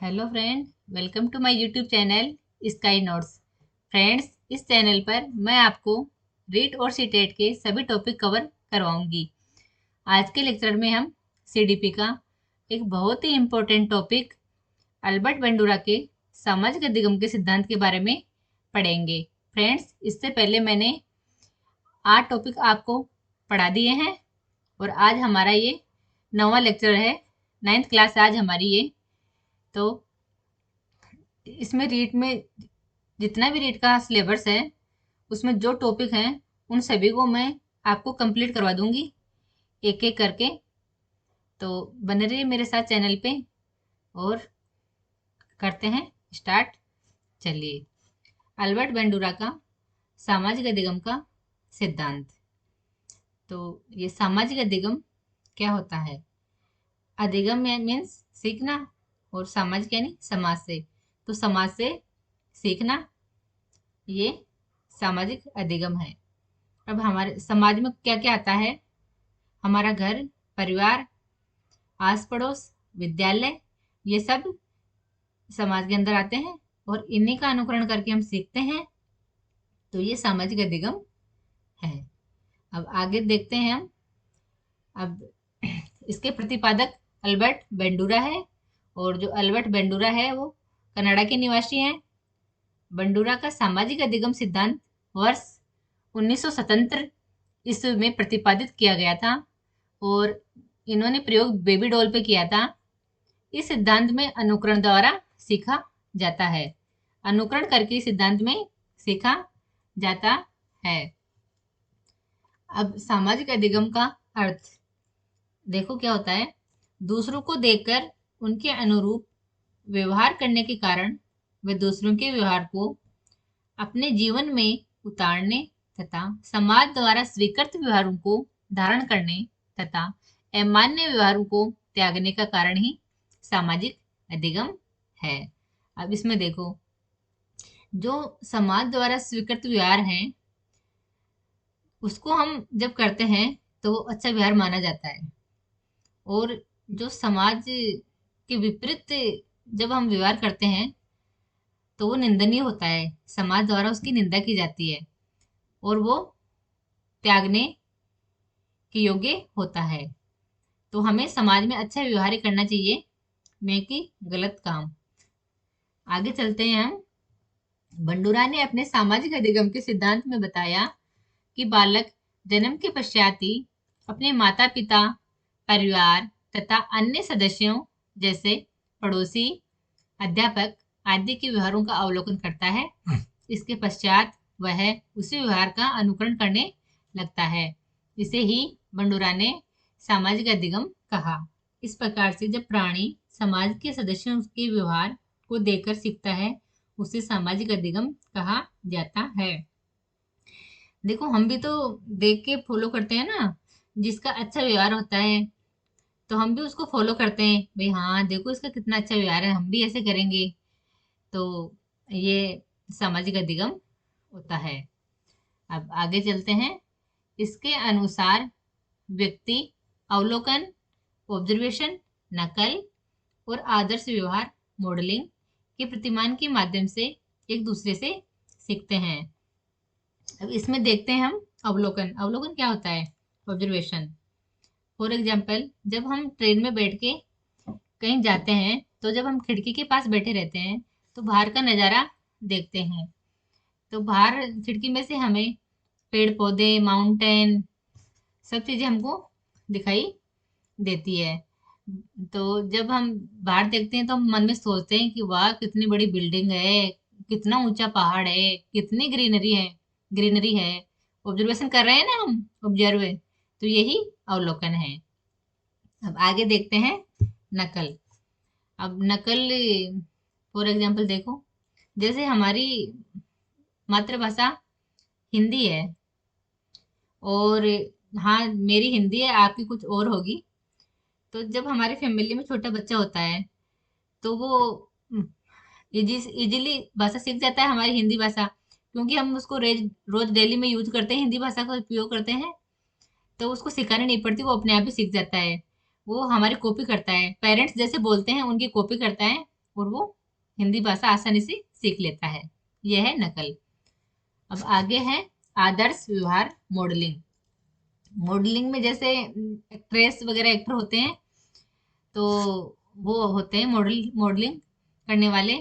Hello friend, welcome to my YouTube channel sky notes. Friends, इस channel पर मैं आपको रीट और सीटेट के सभी टॉपिक कवर करवाऊंगी। आज के लेक्चर में हम सीडीपी का एक बहुत ही इम्पोर्टेंट टॉपिक अल्बर्ट बेंडूरा के सामाजिक अधिगम के सिद्धांत के बारे में पढ़ेंगे। फ्रेंड्स, इससे पहले मैंने 8 टॉपिक आपको पढ़ा दिए हैं और आज हमारा ये 9वां लेक्चर है। 9th क्लास आज हमारी ये। तो इसमें रीट में जितना भी रीट का सिलेबस है उसमें जो टॉपिक हैं उन सभी को मैं आपको कंप्लीट करवा दूंगी एक एक करके। तो बने रहिए मेरे साथ चैनल पे और करते हैं स्टार्ट। चलिए, अल्बर्ट बेंडूरा का सामाजिक अधिगम का सिद्धांत। तो ये सामाजिक अधिगम क्या होता है? अधिगम मीन्स सीखना और सामाजिक यानी समाज से। तो समाज से सीखना, ये सामाजिक अधिगम है। अब हमारे समाज में क्या क्या आता है? हमारा घर, परिवार, आस पड़ोस, विद्यालय, ये सब समाज के अंदर आते हैं और इन्हीं का अनुकरण करके हम सीखते हैं। तो ये सामाजिक अधिगम है। अब आगे देखते हैं हम। अब इसके प्रतिपादक अल्बर्ट बेंडूरा है और जो अल्बर्ट बेंडूरा है वो कनाडा के निवासी हैं। बेंडूरा का सामाजिक अधिगम सिद्धांत वर्ष 1977 ईस्वी में प्रतिपादित किया गया था और इन्होंने प्रयोग बेबी डॉल पे किया था। इस सिद्धांत में अनुकरण द्वारा सीखा जाता है। अनुकरण करके सिद्धांत में सीखा जाता है। अब सामाजिक अधिगम का अर्थ देखो क्या होता है। दूसरों को देखकर उनके अनुरूप व्यवहार करने के कारण वे दूसरों के व्यवहार को अपने जीवन में उतारने तथा समाज द्वारा स्वीकृत व्यवहारों को धारण करने तथा अमान्य व्यवहारों को त्यागने का कारण ही सामाजिक अधिगम है। अब इसमें देखो, जो समाज द्वारा स्वीकृत व्यवहार है उसको हम जब करते हैं तो वो अच्छा व्यवहार माना जाता है, और जो समाज के विपरीत जब हम व्यवहार करते हैं तो वो निंदनीय होता है, समाज द्वारा उसकी निंदा की जाती है और वो त्यागने के योग्य होता है। तो हमें समाज में अच्छा व्यवहार ही करना चाहिए, न कि गलत काम। आगे चलते हैं हम। बंडूरा ने अपने सामाजिक अधिगम के सिद्धांत में बताया कि बालक जन्म के पश्चात ही अपने माता पिता, परिवार तथा अन्य सदस्यों जैसे पड़ोसी, अध्यापक आदि के व्यवहारों का अवलोकन करता है। इसके पश्चात वह उसी व्यवहार का अनुकरण करने लगता है। इसे ही बंडूरा ने सामाजिक अधिगम कहा। इस प्रकार से जब प्राणी समाज के सदस्यों के व्यवहार को देखकर सीखता है उसे सामाजिक अधिगम कहा जाता है। देखो, हम भी तो देख के फॉलो करते हैं ना। जिसका अच्छा व्यवहार होता है तो हम भी उसको फॉलो करते हैं, भाई हाँ देखो इसका कितना अच्छा व्यवहार है, हम भी ऐसे करेंगे। तो ये सामाजिक अधिगम होता है। अब आगे चलते हैं। इसके अनुसार व्यक्ति अवलोकन, ऑब्जर्वेशन, नकल और आदर्श व्यवहार, मॉडलिंग के प्रतिमान के माध्यम से एक दूसरे से सीखते हैं। अब इसमें देखते हैं हम अवलोकन। अवलोकन क्या होता है? ऑब्जर्वेशन। फॉर एग्जाम्पल, जब हम ट्रेन में बैठ के कहीं जाते हैं तो जब हम खिड़की के पास बैठे रहते हैं तो बाहर का नज़ारा देखते हैं। तो बाहर खिड़की में से हमें पेड़ पौधे, माउंटेन, सब चीज़ें हमको दिखाई देती है। तो जब हम बाहर देखते हैं तो हम मन में सोचते हैं कि वाह कितनी बड़ी बिल्डिंग है, कितना ऊंचा पहाड़ है, कितनी ग्रीनरी है। ऑब्जर्वेशन कर रहे हैं ना हम, ऑब्जर्व। तो यही अवलोकन है। अब आगे देखते हैं नकल। अब नकल, फॉर एग्जाम्पल देखो, जैसे हमारी मातृभाषा हिंदी है और हाँ मेरी हिंदी है, आपकी कुछ और होगी। तो जब हमारे फैमिली में छोटा बच्चा होता है तो वो इजीली भाषा सीख जाता है, हमारी हिंदी भाषा, क्योंकि हम उसको रोज रोज डेली में यूज करते हैं, हिंदी भाषा का उपयोग करते हैं। तो उसको सिखानी नहीं पड़ती, वो अपने आप ही सीख जाता है। वो हमारी कॉपी करता है, पेरेंट्स जैसे बोलते हैं उनकी कॉपी करता है और वो हिंदी भाषा आसानी से सीख लेता है। यह है नकल। अब आगे है आदर्श व्यवहार मॉडलिंग। मॉडलिंग में जैसे एक्ट्रेस वगैरह एक्टर होते हैं, तो वो होते हैं मॉडलिंग करने वाले।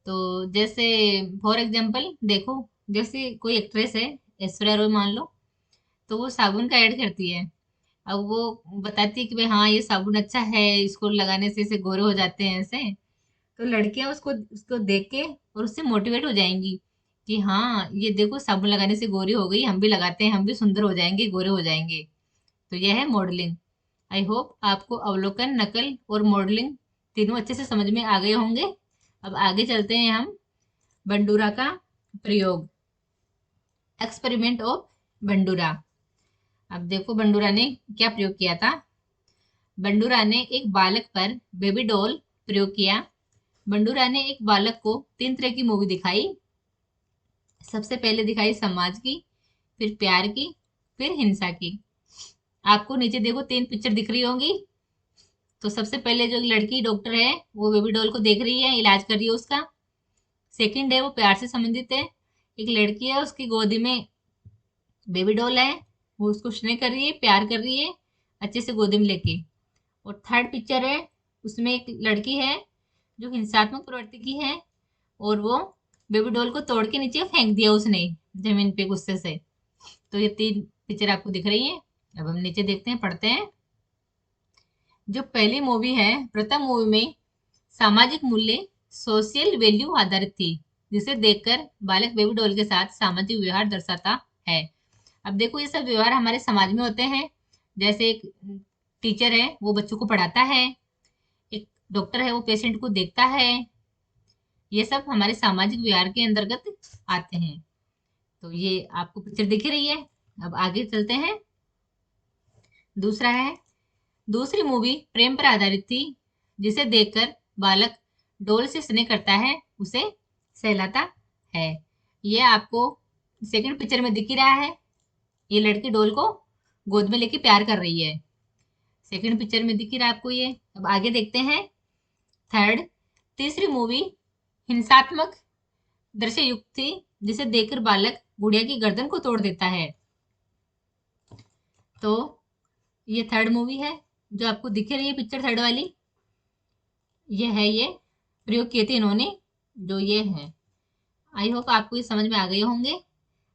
तो जैसे फॉर एग्जांपल देखो, जैसे कोई एक्ट्रेस है, ऐश्वर्या रॉय मान लो, तो वो साबुन का ऐड करती है। अब वो बताती है कि भाई हाँ ये साबुन अच्छा है, इसको लगाने से इसे गोरे हो जाते हैं ऐसे। तो लड़कियां उसको उसको देख के और उससे मोटिवेट हो जाएंगी कि हाँ ये देखो साबुन लगाने से गोरी हो गई, हम भी लगाते हैं, हम भी सुंदर हो जाएंगे, गोरे हो जाएंगे। तो यह है मॉडलिंग। आई होप आपको अवलोकन, नकल और मॉडलिंग तीनों अच्छे से समझ में आ गए होंगे। अब आगे चलते हैं हम बंडूरा का प्रयोग, एक्सपेरिमेंट ऑफ बंडूरा। अब देखो बंडूरा ने क्या प्रयोग किया था। बंडूरा ने एक बालक पर बेबी डॉल प्रयोग किया। बंडूरा ने एक बालक को 3 तरह की मूवी दिखाई। सबसे पहले दिखाई समाज की, फिर प्यार की, फिर हिंसा की। आपको नीचे देखो 3 पिक्चर दिख रही होंगी। तो सबसे पहले जो लड़की डॉक्टर है वो बेबी डॉल को देख रही है, इलाज कर रही है उसका। सेकंड है वो प्यार से संबंधित है, एक लड़की है उसकी गोदी में बेबी डॉल है, वो उसको स्नेह कर रही है, प्यार कर रही है अच्छे से गोदी में लेके। और थर्ड पिक्चर है, उसमें एक लड़की है जो हिंसात्मक प्रवृत्ति की है, और वो बेबी डॉल को तोड़ के नीचे फेंक दिया उसने जमीन पे गुस्से से। तो ये 3 पिक्चर आपको दिख रही है। अब हम नीचे देखते हैं, पढ़ते हैं। जो पहली मूवी है, प्रथम मूवी में सामाजिक मूल्य, सोशल वैल्यू आधारित थी, जिसे देखकर बालक बेबी डॉल के साथ सामाजिक व्यवहार दर्शाता है। अब देखो ये सब व्यवहार हमारे समाज में होते हैं। जैसे एक टीचर है वो बच्चों को पढ़ाता है, एक डॉक्टर है वो पेशेंट को देखता है। ये सब हमारे सामाजिक व्यवहार के अंतर्गत आते हैं। तो ये आपको पिक्चर दिख रही है। अब आगे चलते हैं। दूसरा है, दूसरी मूवी प्रेम पर आधारित थी, जिसे देखकर बालक डोल से स्नेह करता है, उसे सहलाता है। ये आपको सेकंड पिक्चर में दिख ही रहा है। ये लड़की डोल को गोद में लेके प्यार कर रही है। सेकंड पिक्चर में दिख ही रहा है आपको ये। अब आगे देखते हैं थर्ड। तीसरी मूवी हिंसात्मक दृश्य युक्त थी, जिसे देखकर बालक गुड़िया की गर्दन को तोड़ देता है। तो ये थर्ड मूवी है जो आपको दिख रही है पिक्चर थर्ड वाली। ये है, ये प्रयोग किए थे इन्होंने, जो ये है। आई होप आपको ये समझ में आ गए होंगे।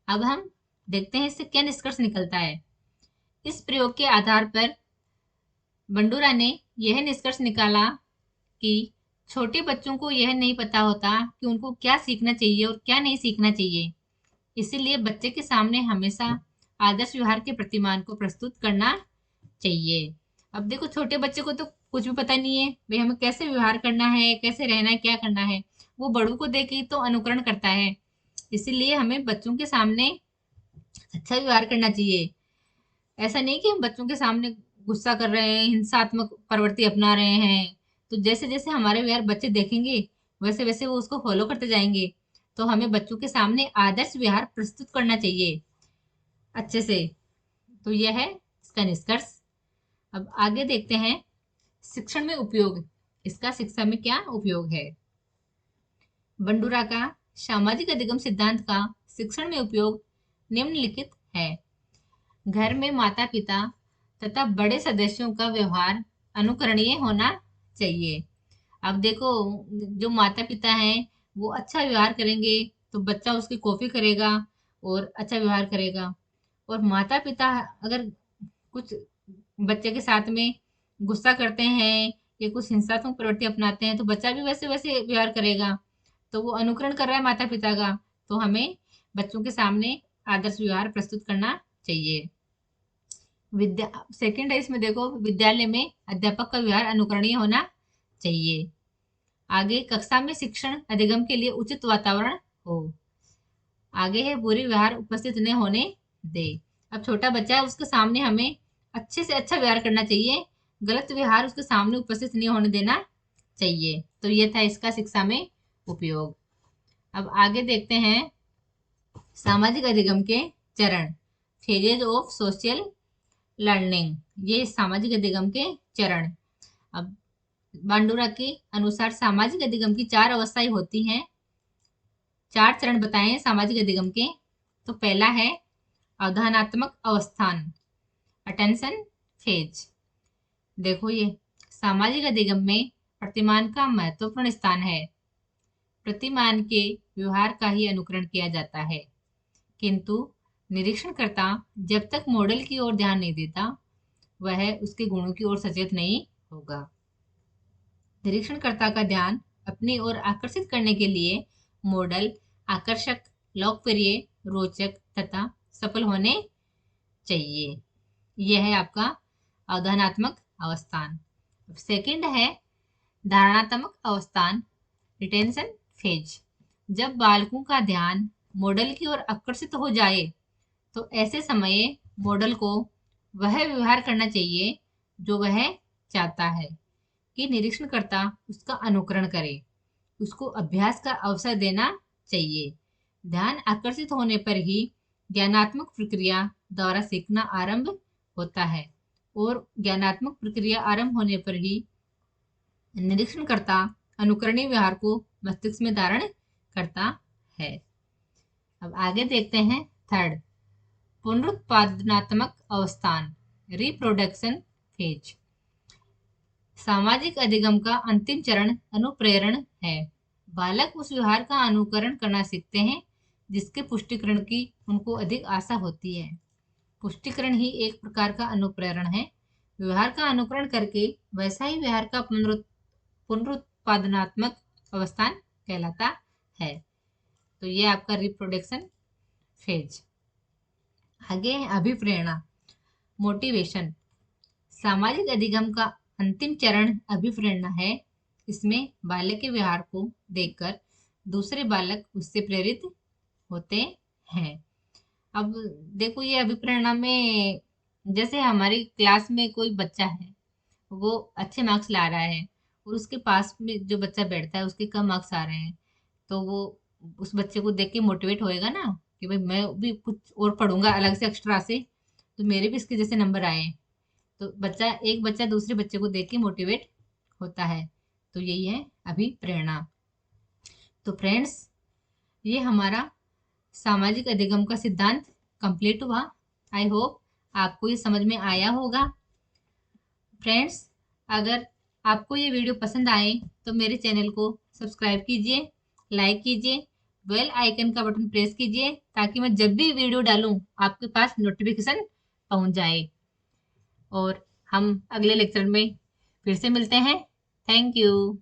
अब हम देखते हैं इससे क्या निष्कर्ष निकलता है। इस प्रयोग के आधार पर बंडूरा ने यह निष्कर्ष निकाला कि छोटे बच्चों को यह नहीं पता होता कि उनको क्या सीखना चाहिए और क्या नहीं सीखना चाहिए। इसीलिए बच्चे के सामने हमेशा आदर्श व्यवहार के प्रतिमान को प्रस्तुत करना चाहिए। अब देखो छोटे बच्चे को तो कुछ भी पता नहीं है भाई हमें कैसे व्यवहार करना है, कैसे रहना है, क्या करना है। वो बड़ों को देख के तो अनुकरण करता है। इसीलिए हमें बच्चों के सामने अच्छा व्यवहार करना चाहिए। ऐसा नहीं कि हम बच्चों के सामने गुस्सा कर रहे हैं, हिंसात्मक प्रवृत्ति अपना रहे हैं। तो जैसे जैसे हमारे व्यवहार बच्चे देखेंगे, वैसे वैसे वो उसको फॉलो करते जाएंगे। तो हमें बच्चों के सामने आदर्श व्यवहार प्रस्तुत करना चाहिए अच्छे से। तो यह है इसका निष्कर्ष। अब आगे देखते हैं शिक्षण में उपयोग। इसका शिक्षा में क्या उपयोग है। बंडूरा का सामाजिक अधिगम सिद्धांत का शिक्षण में उपयोग निम्नलिखित है। घर में माता पिता तथा बड़े सदस्यों का व्यवहार अनुकरणीय होना चाहिए। अब देखो जो माता पिता हैं वो अच्छा व्यवहार करेंगे तो बच्चा उसकी कॉपी करेगा और अच्छा व्यवहार करेगा। और माता पिता अगर कुछ बच्चे के साथ में गुस्सा करते हैं या कुछ हिंसात्मक प्रवृत्ति अपनाते हैं, तो बच्चा भी वैसे वैसे व्यवहार करेगा। तो वो अनुकरण कर रहा है माता पिता का। तो हमें बच्चों के सामने आदर्श व्यवहार प्रस्तुत करना चाहिए। विद्या सेकंड है इसमें देखो, विद्यालय में अध्यापक का व्यवहार अनुकरणीय होना चाहिए। आगे कक्षा में शिक्षण अधिगम के लिए उचित वातावरण हो। आगे है बुरी व्यवहार उपस्थित न होने दे। अब छोटा बच्चा है उसके सामने हमें अच्छे से अच्छा व्यवहार करना चाहिए, गलत व्यवहार उसके सामने उपस्थित नहीं होने देना चाहिए। तो ये था इसका शिक्षा में उपयोग। अब आगे देखते हैं सामाजिक अधिगम के चरण, फेजेज ऑफ सोशल लर्निंग। ये सामाजिक अधिगम के चरण। अब बांडुरा के अनुसार सामाजिक अधिगम की 4 अवस्थाएं होती हैं। 4 चरण बताएं सामाजिक अधिगम के। तो पहला है अवधारणात्मक अवस्थान, अटेंशन फेज। देखो ये सामाजिक अधिगम में प्रतिमान का महत्वपूर्ण स्थान है। प्रतिमान के व्यवहार का ही अनुकरण किया जाता है, किंतु निरीक्षणकर्ता जब तक मॉडल की ओर ध्यान नहीं देता वह उसके गुणों की ओर सचेत नहीं होगा। निरीक्षणकर्ता का ध्यान अपनी ओर आकर्षित करने के लिए मॉडल आकर्षक, लोकप्रिय, रोचक तथा सफल होने चाहिए। यह है आपका अवधारणात्मक अवस्थान। सेकंड है धारणात्मक अवस्थान, रिटेंशन फेज। जब बालकों का ध्यान मॉडल की ओर आकर्षित हो जाए तो ऐसे समय मॉडल को वह व्यवहार करना चाहिए जो वह चाहता है कि निरीक्षणकर्ता उसका अनुकरण करे। उसको अभ्यास का अवसर देना चाहिए। ध्यान आकर्षित होने पर ही ज्ञानात्मक प्रक्रिया द्वारा सीखना आरंभ होता है और ज्ञानात्मक प्रक्रिया आरंभ होने पर ही निरीक्षणकर्ता अनुकरणीय व्यवहार को मस्तिष्क में धारण करता है। अब आगे देखते हैं थर्ड, पुनरुत्पादनात्मक अवस्थान, रिप्रोडक्शन फेज। सामाजिक अधिगम का अंतिम चरण अनुप्रेरण है। बालक उस व्यवहार का अनुकरण करना सीखते हैं जिसके पुष्टिकरण की उनको अधिक आशा होती है। पुष्टिकरण ही एक प्रकार का अनुप्रेरण है। व्यवहार का अनुकरण करके वैसा ही व्यवहार का पुनरुत्पादनात्मक अवस्थान कहलाता है। तो ये आपका रिप्रोडक्शन फेज। आगे है अभिप्रेरणा, मोटिवेशन। सामाजिक अधिगम का अंतिम चरण अभिप्रेरणा है। इसमें बालक के व्यवहार को देखकर दूसरे बालक उससे प्रेरित होते हैं। अब देखो ये अभिप्रेरणा में जैसे हमारी क्लास में कोई बच्चा है, वो अच्छे मार्क्स ला रहा है और उसके पास में जो बच्चा बैठता है उसके कम मार्क्स आ रहे हैं, तो वो उस बच्चे को देख के मोटिवेट होएगा ना कि भाई मैं भी कुछ और पढ़ूंगा अलग से एक्स्ट्रा से, तो मेरे भी इसके जैसे नंबर आए। तो एक बच्चा दूसरे बच्चे को देख के मोटिवेट होता है। तो यही है अभिप्रेरणा। तो फ्रेंड्स, ये हमारा सामाजिक अधिगम का सिद्धांत कंप्लीट हुआ। आई होप आपको ये समझ में आया होगा। फ्रेंड्स, अगर आपको ये वीडियो पसंद आए तो मेरे चैनल को सब्सक्राइब कीजिए, लाइक कीजिए, बेल आइकन का बटन प्रेस कीजिए ताकि मैं जब भी वीडियो डालूं आपके पास नोटिफिकेशन पहुंच जाए। और हम अगले लेक्चर में फिर से मिलते हैं। Thank you.